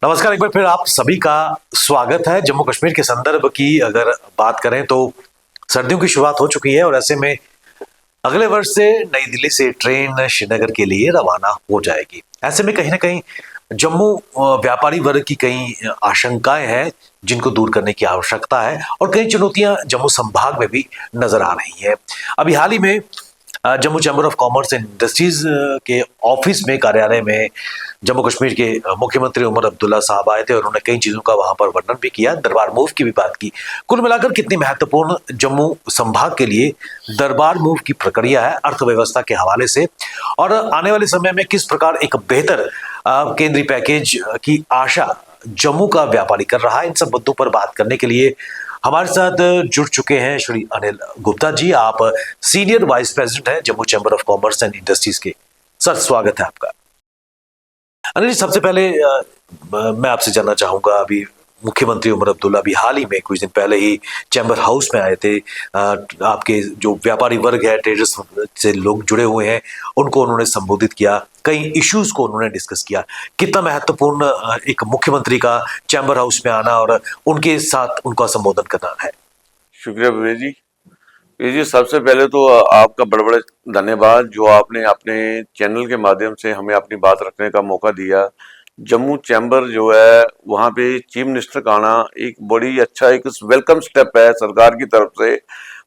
नमस्कार, एक बार फिर आप सभी का स्वागत है। जम्मू कश्मीर के संदर्भ की अगर बात करें तो सर्दियों की शुरुआत हो चुकी है और ऐसे में अगले वर्ष से नई दिल्ली से ट्रेन श्रीनगर के लिए रवाना हो जाएगी। ऐसे में कहीं ना कहीं जम्मू व्यापारी वर्ग की कई आशंकाएं हैं जिनको दूर करने की आवश्यकता है और कई चुनौतियां जम्मू संभाग में भी नजर आ रही हैं। अभी हाल ही में Jammu chamber of commerce and industries के ऑफिस में, कार्यालय में जम्मू कश्मीर के मुख्यमंत्री उमर अब्दुल्ला साहब आए थे और उन्होंने कई चीजों का वहां पर वर्णन भी किया, दरबार मूव की भी बात की। कुल मिलाकर कितनी महत्वपूर्ण जम्मू संभाग के लिए दरबार मूव की प्रक्रिया है अर्थव्यवस्था के हवाले से, और आने वाले समय में किस प्रकार एक बेहतर केंद्रीय पैकेज की आशा जम्मू का व्यापारी कर रहा है, इन सब मुद्दों पर बात करने के लिए हमारे साथ जुड़ चुके हैं श्री अनिल गुप्ता जी। आप सीनियर वाइस प्रेसिडेंट हैं Jammu chamber of commerce and industries के। सर, स्वागत है आपका। अनिल जी, सबसे पहले मैं आपसे जानना चाहूंगा, अभी मुख्यमंत्री उमर अब्दुल्ला भी हाल ही में कुछ दिन पहले ही चैम्बर हाउस में आए थे। आपके जो व्यापारी वर्ग है, ट्रेडर्स से लोग जुड़े हुए हैं, उनको उन्होंने संबोधित किया, कई इश्यूज को उन्होंने डिस्कस किया। कितना महत्वपूर्ण एक मुख्यमंत्री का चैम्बर हाउस में आना और उनके साथ उनका संबोधन करना है। शुक्रिया विवेक जी। विवेक जी, सबसे पहले तो आपका बड़ा बड़ा धन्यवाद जो आपने अपने चैनल के माध्यम से हमें अपनी बात रखने का मौका दिया। जम्मू चैम्बर जो है वहाँ पे चीफ मिनिस्टर का आना एक बड़ी अच्छा एक वेलकम स्टेप है सरकार की तरफ से।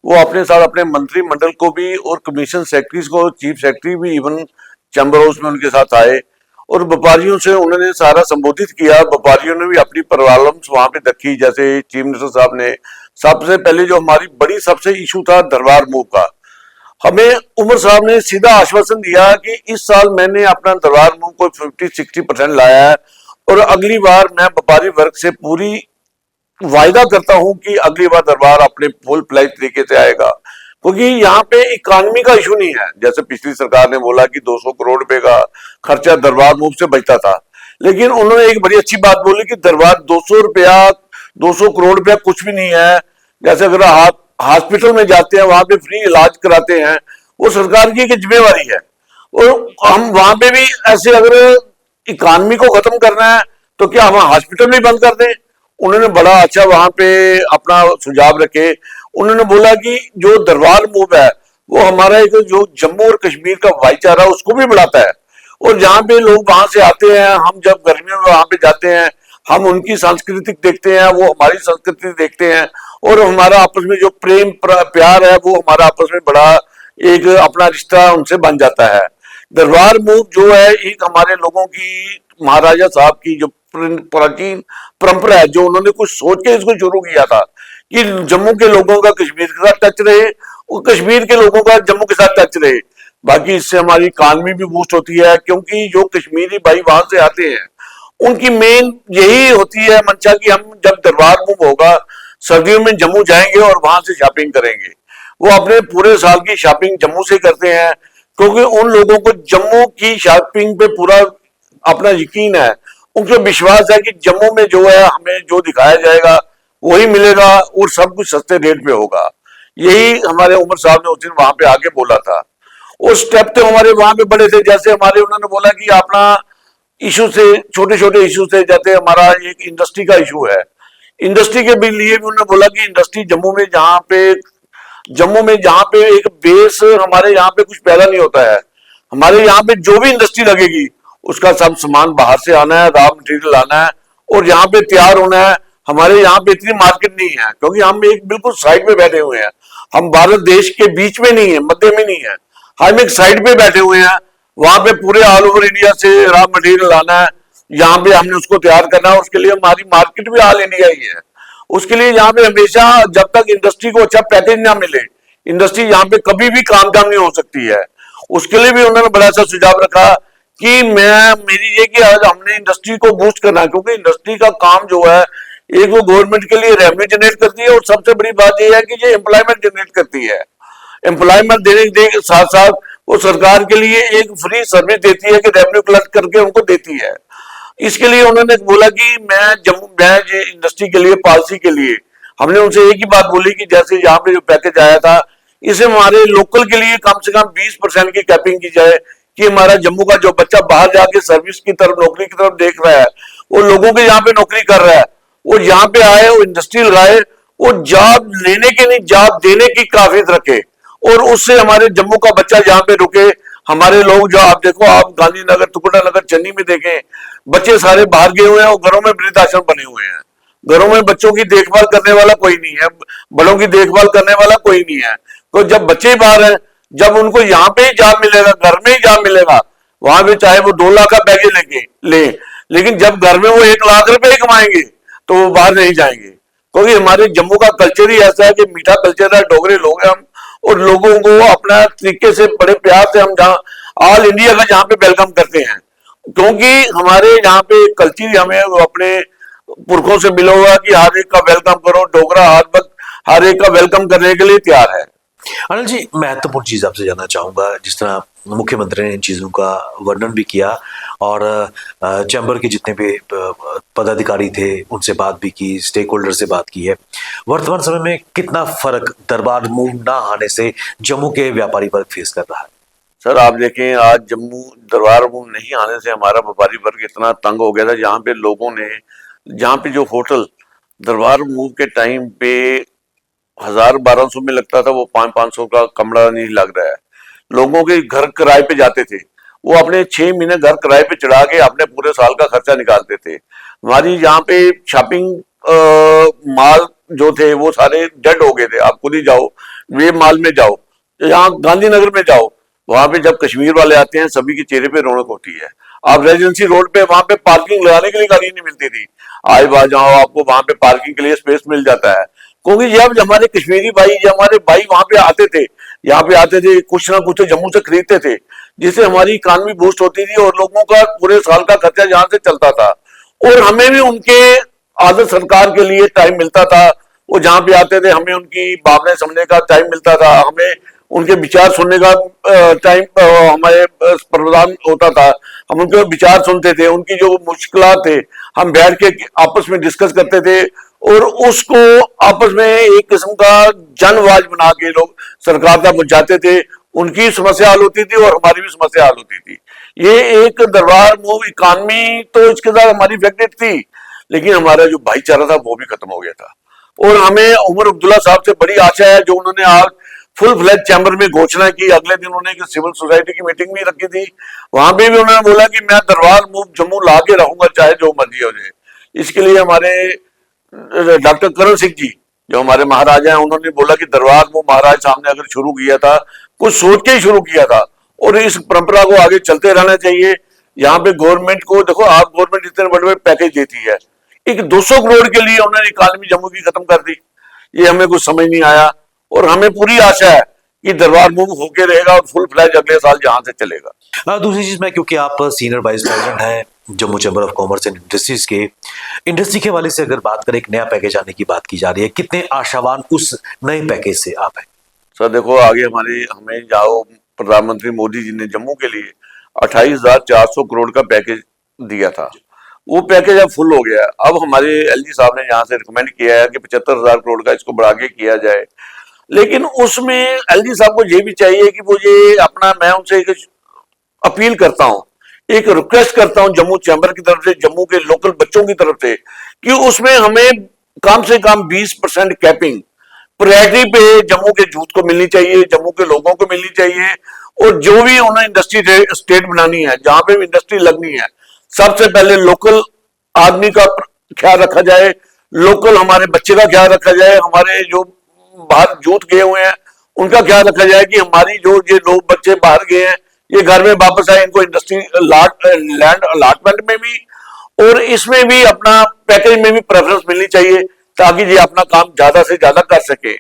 वो अपने साथ अपने मंत्रिमंडल को भी और कमीशन सेक्रेटरीज को, चीफ सेक्रेटरी भी इवन चैम्बर हाउस में उनके साथ आए और व्यापारियों से उन्होंने सारा संबोधित किया। व्यापारियों ने भी अपनी प्रॉब्लम्स वहां पे रखी। जैसे चीफ मिनिस्टर साहब ने सबसे पहले जो हमारी बड़ी सबसे इशू था दरबार मूव का, हमें उमर साहब ने सीधा आश्वासन दिया कि इस साल मैंने अपना दरबार मूव को 50-60% लाया है और अगली बार मैं व्यापारी वर्ग से पूरी वायदा करता हूं कि अगली बार दरबार अपने फुल फ्लैज तरीके से आएगा, क्योंकि यहाँ पे इकोनॉमी का इशू नहीं है। जैसे पिछली सरकार ने बोला कि 200 करोड़ रुपए का खर्चा दरबार मूव से बचता था, लेकिन उन्होंने एक बड़ी अच्छी बात बोली कि दरबार 200 करोड़ रुपया कुछ भी नहीं है। जैसे अगर आप हॉस्पिटल में जाते हैं, वहां पे फ्री इलाज कराते हैं, वो सरकार की एक जिम्मेवारी है। और हम वहां पे भी ऐसे अगर इकोनॉमी को खत्म करना है तो क्या हम हॉस्पिटल भी बंद कर दें? उन्होंने बड़ा अच्छा वहां पे अपना सुझाव रखे। उन्होंने बोला कि जो दरबार मूव है वो हमारा एक जो जम्मू और कश्मीर का भाईचारा उसको भी बढ़ाता है। और जहाँ पे लोग वहां से आते हैं, हम जब गर्मियों में वहां पे जाते हैं, हम उनकी सांस्कृतिक देखते हैं, वो हमारी संस्कृति देखते हैं और हमारा आपस में जो प्रेम प्यार है वो हमारा आपस में बड़ा एक अपना रिश्ता उनसे बन जाता है। दरबार मूव जो है एक हमारे लोगों की, महाराजा साहब की जो प्राचीन परंपरा है, जो उन्होंने कुछ सोच के इसको शुरू किया था कि जम्मू के लोगों का कश्मीर के साथ टच रहे और कश्मीर के लोगों का जम्मू के साथ टच रहे। बाकी इससे हमारी इकॉनमी भी बूस्ट होती है, क्योंकि जो कश्मीरी भाई वहां से आते हैं उनकी मेन यही होती है मंशा कि हम जब दरबार मूव होगा सर्दियों में जम्मू जाएंगे और वहां से शॉपिंग करेंगे। वो अपने पूरे साल की शॉपिंग जम्मू से करते हैं, क्योंकि उन लोगों को जम्मू की शॉपिंग पे पूरा अपना यकीन है, उनको विश्वास है कि जम्मू में जो है हमें जो दिखाया जाएगा वही मिलेगा और सब कुछ सस्ते रेट पे होगा। यही हमारे उमर साहब ने उस दिन वहां पे आके बोला था। और स्टेप तो हमारे वहां पे बड़े थे। जैसे हमारे उन्होंने बोला कि अपना इशू से, छोटे छोटे इशू से, जैसे हमारा एक इंडस्ट्री का इशू है, इंडस्ट्री के भी लिए भी उन्होंने बोला कि इंडस्ट्री जम्मू में जहाँ पे एक बेस हमारे यहाँ पे कुछ पैदा नहीं होता है, हमारे यहाँ पे जो भी इंडस्ट्री लगेगी उसका सब सामान बाहर से आना है, रॉ मटेरियल आना है और यहाँ पे तैयार होना है। हमारे यहाँ पे इतनी मार्केट नहीं है, क्योंकि हम एक बिल्कुल साइड पे बैठे हुए हैं। हम भारत देश के बीच में नहीं है, मध्य में नहीं है, हम एक साइड पे बैठे हुए हैं। वहां पे पूरे ऑल ओवर इंडिया से रॉ मटेरियल आना है, यहाँ पे हमने उसको तैयार करना है। उसके लिए हमारी मार्केट भी ऑल इंडिया ही है। उसके लिए यहाँ पे हमेशा जब तक इंडस्ट्री को अच्छा पैकेज ना मिले, इंडस्ट्री यहाँ पे कभी भी कामयाब नहीं हो सकती है। उसके लिए भी उन्होंने बड़ा सा सुझाव रखा कि मेरी ये कि आज हमने इंडस्ट्री को बूस्ट करना है, क्योंकि इंडस्ट्री का काम जो है एक वो गवर्नमेंट के लिए रेवेन्यू जनरेट करती है और सबसे बड़ी बात यह है कि ये एम्प्लॉयमेंट जनरेट करती है। एम्प्लॉयमेंट देने के साथ साथ वो सरकार के लिए एक फ्री सर्विस देती है कि रेवेन्यू कलेक्ट करके उनको देती है। इसके लिए उन्होंने बोला कि मैं ये इंडस्ट्री के लिए, पॉलिसी के लिए हमने उनसे एक ही बात बोली कि जैसे यहाँ पे जो पैकेज आया था, इसे हमारे लोकल के लिए कम से कम 20% की कैपिंग की जाए कि हमारा जम्मू का जो बच्चा बाहर जाके सर्विस की तरफ, नौकरी की तरफ देख रहा है, वो लोगों के यहाँ पे नौकरी कर रहा है, वो यहाँ पे आए, वो इंडस्ट्री लगाए, वो जॉब लेने के नहीं जॉब देने की काफियत रखे, और उससे हमारे जम्मू का बच्चा यहाँ पे रुके। हमारे लोग जो आप देखो, आप गांधीनगर, टुकड़ा नगर, चन्नी में देखें, बच्चे सारे बाहर गए हुए हैं और घरों में वृद्धाश्रम बने हुए हैं। घरों में बच्चों की देखभाल करने वाला कोई नहीं है, बड़ों की देखभाल करने वाला कोई नहीं है। तो जब बच्चे बाहर हैं, जब उनको यहाँ पे ही जॉब मिलेगा, घर में ही जॉब मिलेगा, वहां पे चाहे वो 2 लाख का पैकेज लेंगे ले, लेकिन जब घर में वो 1 लाख रुपए ही कमाएंगे तो वो बाहर नहीं जाएंगे। क्योंकि हमारे जम्मू का कल्चर ही ऐसा है कि मीठा कल्चर है, डोगरे लोग हैं हम, और लोगों को अपना तरीके से बड़े प्यार से हम जहाँ ऑल इंडिया का जहाँ पे वेलकम करते हैं, क्योंकि हमारे यहाँ पे कल्चर हमें अपने पुरखों से मिला हुआ कि हर एक का वेलकम करो, डोगरा हर एक का वेलकम करने के लिए तैयार है। अनिल जी, महत्वपूर्ण चीज आपसे जानना चाहूंगा, जिस तरह मुख्यमंत्री ने इन चीजों का वर्णन भी किया और चैम्बर के जितने भी पदाधिकारी थे उनसे बात भी की, स्टेक होल्डर से बात की है, वर्तमान समय में कितना फर्क दरबार मूव ना आने से जम्मू के व्यापारी वर्ग फेस कर रहा है? सर आप देखें, आज जम्मू दरबार मूव नहीं आने से हमारा व्यापारी वर्ग इतना तंग हो गया था। जहाँ पे लोगों ने, जहाँ पे जो होटल दरबार मूव के टाइम पे 1000-1200 में लगता था, वो 500-500 का कमरा नहीं लग रहा है। लोगों के घर किराए पे जाते थे, वो अपने 6 महीने घर किराए पे चढ़ा के अपने पूरे साल का खर्चा निकालते थे। हमारी यहाँ पे शॉपिंग मॉल जो थे वो सारे डेड हो गए थे। आप खुद ही जाओ, वे मॉल में जाओ, यहाँ गांधीनगर में जाओ, वहां पे जब कश्मीर वाले आते हैं सभी के चेहरे पे रौनक होती है। आप रेजिडेंसी रोड पे, वहां पे पार्किंग लगाने के लिए गाड़ी नहीं मिलती थी, आए बाहर जाओ आपको वहां पे पार्किंग के लिए स्पेस मिल जाता है। क्योंकि जब हमारे कश्मीरी भाई, जब हमारे भाई वहां पे आते थे, यहाँ पे आते थे, कुछ ना कुछ जम्मू से खरीदते थे, जिससे हमारी इकॉनमी बूस्ट होती थी और लोगों का पूरे साल का खर्चा यहाँ से चलता था। और हमें भी उनके आदर सत्कार के लिए टाइम मिलता था। वो जहाँ पे आते थे हमें उनकी भावनाएं समझने का टाइम मिलता था, हमें उनके विचार सुनने का टाइम हमारे प्रदान होता था। हम उनके विचार सुनते थे, उनकी जो मुश्किलात थे हम बैठ के आपस में डिस्कस करते थे, और उसको आपस में एक किस्म का जनवाज बना के लोग सरकार तक पहुंचाते थे। उनकी समस्या हल होती थी और हमारी भी समस्या हल होती थी। ये एक दरबार मूव इकॉनमी तो इसके साथ हमारी इफेक्टेड थी, लेकिन हमारा जो भाईचारा था वो भी खत्म हो गया था। और हमें उमर अब्दुल्ला साहब से बड़ी आशा है, जो उन्होंने आज फुल फ्लैज चैम्बर में घोषणा की। अगले दिन उन्होंने एक सिविल सोसाइटी की मीटिंग भी रखी थी, वहां पे भी उन्होंने बोला कि मैं दरबार मूव जम्मू ला के रहूंगा चाहे जो मर्जी हो जाए। इसके लिए हमारे डॉक्टर करण सिंह जी जो हमारे महाराजा हैं, उन्होंने बोला कि दरबार मूव महाराज साहब ने अगर शुरू किया था, कुछ सोच के ही शुरू किया था, और इस परंपरा को आगे चलते रहना चाहिए। यहाँ पे गवर्नमेंट को देखो, आप गवर्नमेंट इतने बड़े बड़े पैकेज देती है, एक 200 करोड़ के लिए उन्होंने इकानमी जम्मू की खत्म कर दी। ये हमें कुछ समझ नहीं आया, और हमें पूरी आशा है कि दरबार मूव होके रहेगा और फुल फ्लैज अगले साल जहां से चलेगा। दूसरी चीज में, क्योंकि आप सीनियर वाइस प्रेसिडेंट हैं Jammu chamber of commerce and industries के, इंडस्ट्री के वाले से अगर बात करें, एक नया पैकेज आने की बात की जा रही है, कितने आशावान उस नए पैकेज से आप हैं? सर देखो, आगे हमें जाओ, प्रधानमंत्री मोदी जी ने जम्मू के लिए 28,400 करोड़ का पैकेज दिया था। वो पैकेज अब फुल हो गया। अब हमारे एलजी साहब ने यहाँ से रिकमेंड किया है कि 75,000 करोड़ का इसको बढ़ा के किया जाए। लेकिन उसमें एलजी साहब को ये भी चाहिए कि वो ये अपना, मैं उनसे एक अपील करता हूं, एक रिक्वेस्ट करता हूं जम्मू चैम्बर की तरफ से, जम्मू के लोकल बच्चों की तरफ से, कि उसमें हमें कम से कम 20% कैपिंग प्रायोरिटी पे जम्मू के यूथ को मिलनी चाहिए, जम्मू के लोगों को मिलनी चाहिए। और जो भी उन्हें इंडस्ट्री स्टेट बनानी है, जहां पे भी इंडस्ट्री लगनी है, सबसे पहले लोकल आदमी का ख्याल रखा जाए, लोकल हमारे बच्चे का ख्याल रखा जाए, हमारे जो बाहर यूथ गए हुए हैं उनका ख्याल रखा जाए कि हमारी जो ये लोग बच्चे बाहर गए हैं ये घर में वापस आए, इनको इंडस्ट्री लैंड अलॉटमेंट में भी और इसमें भी अपना पैकेज में भी प्रेफरेंस मिलनी चाहिए, ताकि ये अपना काम ज्यादा से ज्यादा कर सके।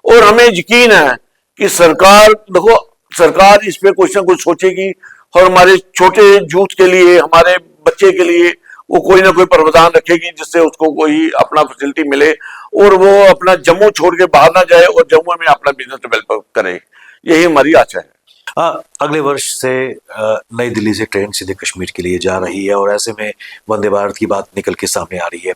और हमें यकीन है कि सरकार, देखो सरकार इस पे कुछ ना कुछ सोचेगी और हमारे छोटे यूथ के लिए, हमारे बच्चे के लिए वो कोई ना कोई प्रावधान रखेगी, जिससे उसको कोई अपना फैसिलिटी मिले और वो अपना जम्मू छोड़ के बाहर ना जाए और जम्मू में अपना बिजनेस डेवलप करे। यही हमारी आशा है। अगले वर्ष से नई दिल्ली से ट्रेन सीधे कश्मीर के लिए जा रही है और ऐसे में वंदे भारत की बात निकल के सामने आ रही है।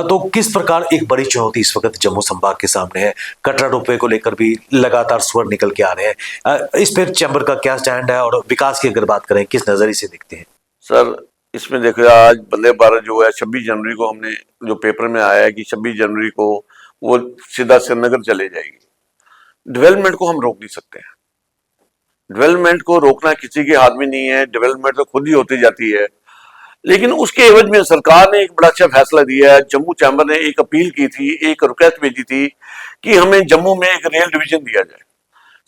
तो किस प्रकार एक बड़ी चुनौती इस वक्त जम्मू संभाग के सामने है? कटरा रोपवे को लेकर भी लगातार स्वर निकल के आ रहे हैं। इस पर चैम्बर का क्या स्टैंड है और विकास की अगर बात करें किस नजरिए से देखते हैं? सर, इसमें देखो, आज वंदे भारत जो है 26 जनवरी को, हमने जो पेपर में आया है कि 26 जनवरी को वो सीधा श्रीनगर चले जाएगी। डेवलपमेंट को हम रोक नहीं सकते हैं। डेवलपमेंट को रोकना किसी के हाथ में नहीं है। डेवलपमेंट तो खुद ही होती जाती है। लेकिन उसके एवज में सरकार ने एक बड़ा अच्छा फैसला दिया है। जम्मू चैम्बर ने एक अपील की थी, एक रिक्वेस्ट भेजी थी कि हमें जम्मू में एक रेल डिवीजन दिया जाए।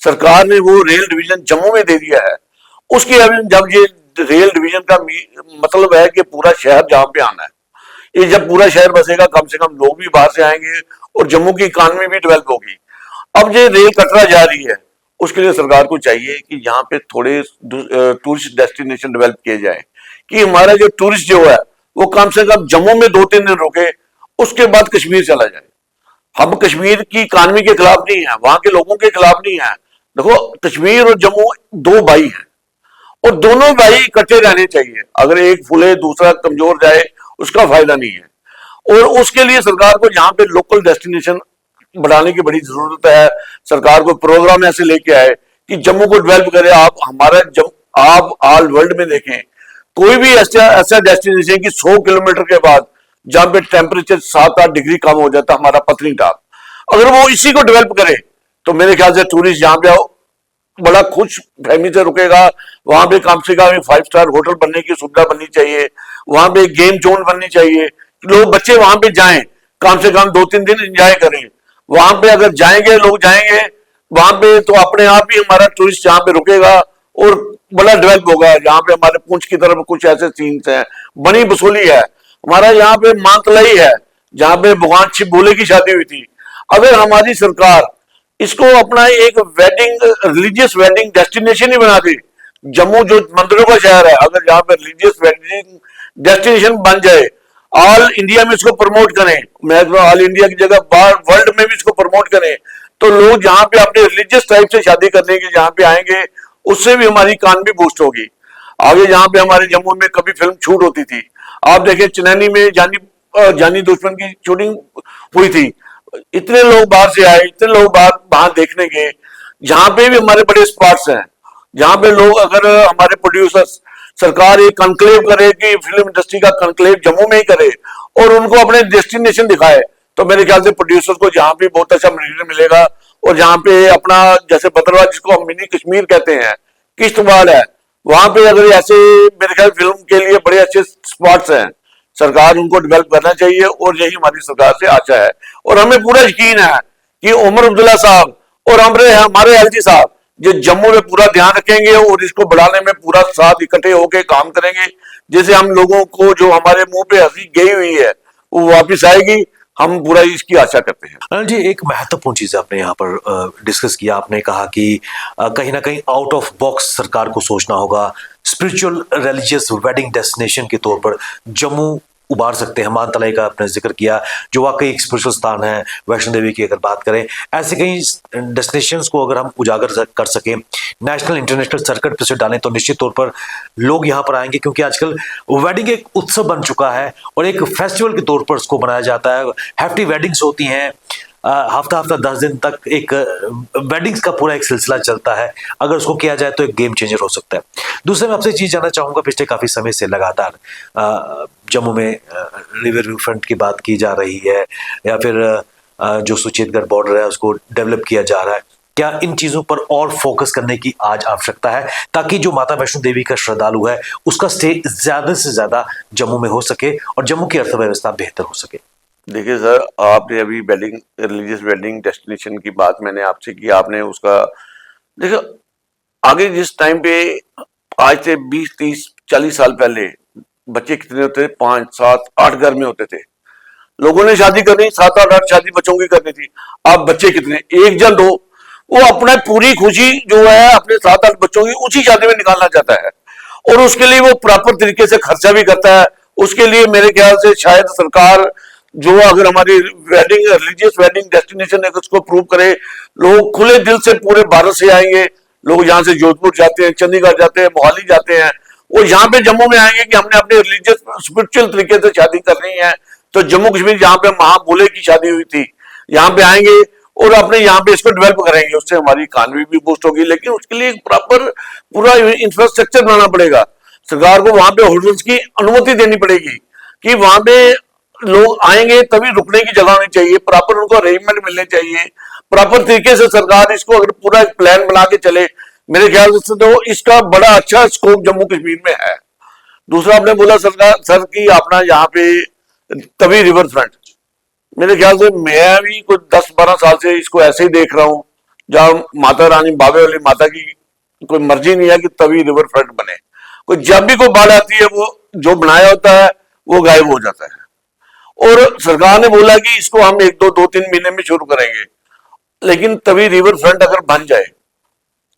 सरकार ने वो रेल डिवीजन जम्मू में दे दिया है। उसके एवज जब ये रेल डिवीजन का मतलब है कि पूरा शहर जहां पे आना है, ये जब पूरा शहर बसेगा, कम से कम लोग भी बाहर से आएंगे और जम्मू की इकॉनमी भी डेवलप होगी। अब ये रेल कटरा जा रही है, उसके लिए सरकार को चाहिए कि यहाँ पे थोड़े टूरिस्ट डेस्टिनेशन डेवलप किए जाए कि हमारा जो टूरिस्ट जो है वो कम से कम जम्मू में 2-3 दिन रुके, उसके बाद कश्मीर चला जाए। हम कश्मीर की इकॉनमी के खिलाफ नहीं है, वहां के लोगों के खिलाफ नहीं है। देखो, कश्मीर और जम्मू दो भाई हैं और दोनों भाई इकट्ठे रहने चाहिए। अगर एक फूले दूसरा कमजोर जाए उसका फायदा नहीं है। और उसके लिए सरकार को यहाँ पे लोकल डेस्टिनेशन बढ़ाने की बड़ी जरूरत है। सरकार को प्रोग्राम ऐसे लेके आए कि जम्मू को डेवलप करे। आप ऑल वर्ल्ड में देखें, कोई भी ऐसा डेस्टिनेशन कि 100 किलोमीटर के बाद जहां पे टेम्परेचर 7-8 डिग्री कम हो जाता, हमारा पत्नीटॉप, अगर वो इसी को डेवलप करे तो मेरे ख्याल से टूरिस्ट यहाँ पे बड़ा खुश फहमी से रुकेगा। वहां पे कम से कम 5 स्टार होटल बनने की सुविधा बननी चाहिए। वहां पे गेम जोन बननी चाहिए, लोग बच्चे वहां पे जाएं, कम से कम 2-3 दिन एंजॉय करें। वहां पे अगर जाएंगे, लोग जाएंगे वहां पे, तो अपने आप ही हमारा टूरिस्ट यहाँ पे रुकेगा और बड़ा डेवलप होगा। यहाँ पे हमारे पुंछ की तरफ कुछ ऐसे सीन्स हैं, बनी बसोली है, हमारा यहाँ पे मानतलाई है जहाँ पे भगवान शिव भोले की शादी हुई थी। अगर हमारी सरकार इसको अपना एक वेडिंग, रिलीजियस वेडिंग डेस्टिनेशन ही बना दी, जम्मू जो मंदिरों का शहर है, अगर यहाँ पे रिलीजियस वेडिंग डेस्टिनेशन बन जाए, ऑल इंडिया में इसको प्रमोट करें, मैं ऑल इंडिया की जगह बाहर वर्ल्ड में भी इसको प्रमोट करें, तो लोग जहाँ पे अपने रिलीजियस टाइप से शादी करने के जहाँ पे आएंगे, उससे भी हमारी इकॉनमी बूस्ट होगी। आगे जहाँ पे हमारे जम्मू में कभी फिल्म शूट होती थी, आप देखें चिनैनी में जानी दुश्मन की शूटिंग हुई थी, इतने लोग बाहर से आए, इतने लोग बाहर देखने गए। जहां पे भी हमारे बड़े स्पॉट्स हैं, जहां पे लोग, अगर हमारे प्रोड्यूसर्स, सरकार एक कॉन्क्लेव करे कि फिल्म इंडस्ट्री का कॉन्क्लेव जम्मू में ही करे और उनको अपने डेस्टिनेशन दिखाए, तो मेरे ख्याल से प्रोड्यूसर्स को जहां पे बहुत अच्छा मटेरियल मिलेगा। और जहां पे अपना जैसे भद्रवाह, जिसको हम मिनी कश्मीर कहते हैं, किश्तवाड़ है, वहां पे अगर ऐसे मेरे ख्याल फिल्म के लिए बड़े अच्छे स्पॉट्स हैं, सरकार उनको डेवलप करना चाहिए और यही हमारी सरकार से आशा है। और हमें पूरा यकीन है कि उमर अब्दुल्ला साहब और हमारे एलजी साहब जो जम्मू में पूरा ध्यान रखेंगे और इसको बढ़ाने में पूरा साथ इकट्ठे होकर काम करेंगे, जैसे हम लोगों को जो हमारे मुंह पे हंसी गई हुई है वो वापस आएगी, हम पूरा इसकी आशा करते हैं। अनिल जी, एक महत्वपूर्ण चीज आपने यहाँ पर डिस्कस किया। आपने कहा कि कहीं ना कहीं आउट ऑफ बॉक्स सरकार को सोचना होगा। स्पिरिचुअल रिलीजियस वेडिंग डेस्टिनेशन के तौर पर जम्मू उबार सकते हैं। मानतलाई का आपने जिक्र किया, जो वाकई एक स्पिरिचुअल स्थान है। वैष्णो देवी की अगर बात करें, ऐसे कई डेस्टिनेशंस को अगर हम उजागर कर सकें, नेशनल इंटरनेशनल सर्किट पर से डालें, तो निश्चित तौर पर लोग यहाँ पर आएंगे, क्योंकि आजकल वेडिंग एक उत्सव बन चुका है और एक फेस्टिवल के तौर पर उसको बनाया जाता है। हैप्पी वेडिंग्स होती हैं, हफ्ता 10 दिन तक एक वेडिंग्स का पूरा एक सिलसिला चलता है। अगर उसको किया जाए तो एक गेम चेंजर हो सकता है। दूसरे, मैं आपसे चीज जानना चाहूंगा, पिछले काफी समय से लगातार जम्मू में रिवर व्यू फ्रंट की बात की जा रही है, या फिर जो सुचेतगढ़ बॉर्डर है उसको डेवलप किया जा रहा है। क्या इन चीजों पर और फोकस करने की आज आवश्यकता है, ताकि जो माता वैष्णो देवी का श्रद्धालु है उसका स्टे ज्यादा से ज्यादा जम्मू में हो सके और जम्मू की अर्थव्यवस्था बेहतर हो सके? देखिए सर, आपने अभी रिलीजियस वेडिंग डेस्टिनेशन की बात मैंने आपसे की, आपने उसका देखो, आगे जिस टाइम पे आज से 20-30-40 साल पहले बच्चे कितने होते थे, 5, 7, 8 घर में होते थे। लोगों ने शादी करनी, 7-8 शादी बच्चों की करनी थी। अब बच्चे कितने, 1 या 2, वो अपना पूरी खुशी जो है अपने 7-8 बच्चों की उसी शादी में निकालना चाहता है और उसके लिए वो प्रॉपर तरीके से खर्चा भी करता है। उसके लिए मेरे ख्याल से शायद सरकार जो, अगर हमारी रिलीजियस वेडिंग डेस्टिनेशन है उसको प्रूव करे, लोग खुले दिल से पूरे भारत से आएंगे, लोग यहाँ से जोधपुर जाते हैं, चंडीगढ़ जाते हैं, मोहाली जाते हैं, वो यहाँ पे जम्मू में आएंगे कि हमने अपने रिलीजियस स्पिरिचुअल तरीके से शादी करनी है। तो जम्मू कश्मीर जहाँ पे महाबूले की शादी हुई थी, यहाँ पे आएंगे और अपने यहाँ पे इसको डेवलप करेंगे, उससे हमारी इकॉनमी भी बूस्ट होगी। लेकिन उसके लिए एक प्रॉपर पूरा इंफ्रास्ट्रक्चर बनाना पड़ेगा। सरकार को वहां पे होटल्स की अनुमति देनी पड़ेगी कि वहां पे लोग आएंगे तभी रुकने की जगह होनी चाहिए, प्रॉपर उनको अरेंजमेंट मिलने चाहिए, प्रॉपर तरीके से सरकार इसको अगर पूरा एक प्लान बना के चले, मेरे ख्याल से तो इसका बड़ा अच्छा स्कोप जम्मू कश्मीर में है। दूसरा आपने बोला सरकार सर की अपना यहाँ पे तवी रिवर फ्रंट, मेरे ख्याल से मैं भी कुछ 10-12 साल से इसको ऐसे ही देख रहा हूँ, जहाँ माता रानी बाबे वाली माता की कोई मर्जी नहीं है कि तभी रिवर फ्रंट बने। कोई जब भी कोई बाढ़ आती है वो जो बनाया होता है वो गायब हो जाता है। और सरकार ने बोला कि इसको हम 1-2-3 महीने में शुरू करेंगे, लेकिन तभी रिवर फ्रंट अगर बन जाए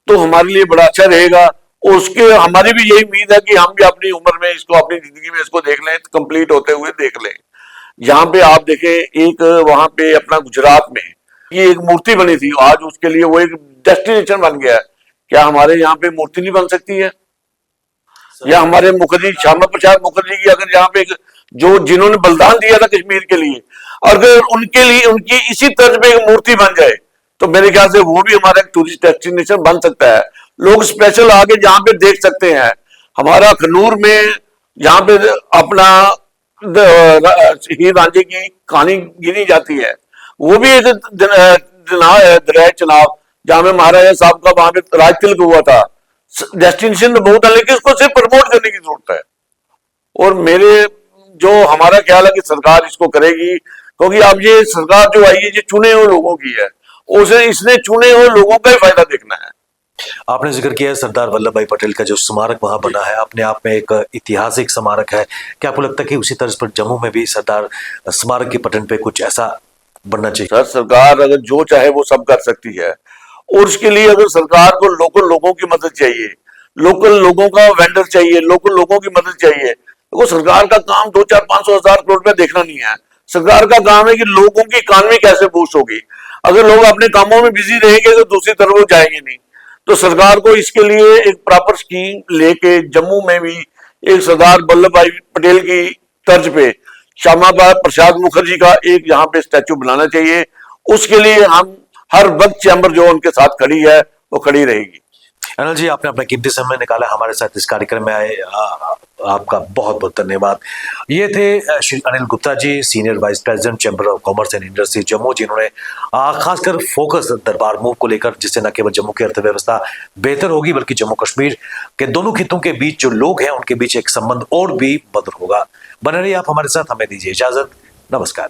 तो हमारे लिए बड़ा अच्छा रहेगा। और उसके हमारी भी यही उम्मीद है कि हम भी अपनी उम्र में इसको, अपनी जिंदगी में इसको देख लें, कंप्लीट होते हुए देख लें। यहाँ पे आप देखें, एक वहां पे अपना गुजरात में ये एक मूर्ति बनी थी, आज उसके लिए वो एक डेस्टिनेशन बन गया है। क्या हमारे यहाँ पे मूर्ति नहीं बन सकती है? या हमारे मुखर्जी, श्यामा प्रसाद मुखर्जी की अगर यहाँ पे जो जिन्होंने बलिदान दिया था कश्मीर के लिए, अगर उनके लिए उनकी इसी तर्ज पे एक मूर्ति बन जाए तो मेरे ख्याल से वो भी हमारा एक टूरिस्ट डेस्टिनेशन बन सकता है। लोग स्पेशल आके जहाँ पे देख सकते हैं। हमारा खनूर में जहाँ पे अपना हीर रांझे की कहानी गिनी जाती है, वो भी एक दरिया चनाब जहाँ में महाराजा साहब का वहां पे राज तिलक हुआ था। डेस्टिनेशन तो बहुत है, लेकिन उसको सिर्फ प्रमोट करने की जरूरत है। और मेरे जो हमारा ख्याल है कि सरकार इसको करेगी, क्योंकि अब ये सरकार जो आई है ये चुने हुए लोगों की है, उसे इसने चुने हुए लोगों का ही फायदा देखना है। आपने जिक्र किया है सरदार वल्लभ भाई पटेल का जो स्मारक वहां बना है, अपने आप में एक ऐतिहासिक स्मारक है। क्या आपको लगता है कि उसी तर्ज पर जम्मू में भी सरदार स्मारक के पटन पे कुछ ऐसा बनना चाहिए? सर, सरकार अगर जो चाहे वो सब कर सकती है, और उसके लिए अगर सरकार को लोकल लोगों की मदद चाहिए, लोकल लोगों का वेंडर चाहिए, लोकल लोगों की मदद चाहिए, तो सरकार का काम 200-400-500 हज़ार करोड़ रुपया देखना नहीं है। सरकार का काम है कि लोगों की इकॉनमी कैसे बूस्ट होगी। अगर लोग अपने कामों में बिजी रहेंगे तो दूसरी तरफ वो जाएंगे नहीं। तो सरकार को इसके लिए एक प्रॉपर स्कीम लेके जम्मू में भी एक सरदार वल्लभ भाई पटेल की तर्ज पे श्यामा प्रसाद मुखर्जी का एक यहाँ पे स्टैचू बनाना चाहिए। उसके लिए हम हर वक्त चैम्बर जो उनके साथ खड़ी है वो खड़ी रहेगी। अनिल जी, आपने अपना कीमती समय निकाला हमारे साथ इस कार्यक्रम में आए, आपका बहुत बहुत धन्यवाद। ये थे Shri Anil Gupta ji, senior vice president chamber of commerce and industry Jammu, जिन्होंने खासकर फोकस दरबार मूव को लेकर, जिससे न केवल जम्मू की अर्थव्यवस्था बेहतर होगी बल्कि जम्मू कश्मीर के दोनों खितों के बीच जो लोग हैं उनके बीच एक संबंध और भी मधुर होगा। बने रहिए आप हमारे साथ, हमें दीजिए इजाजत, नमस्कार।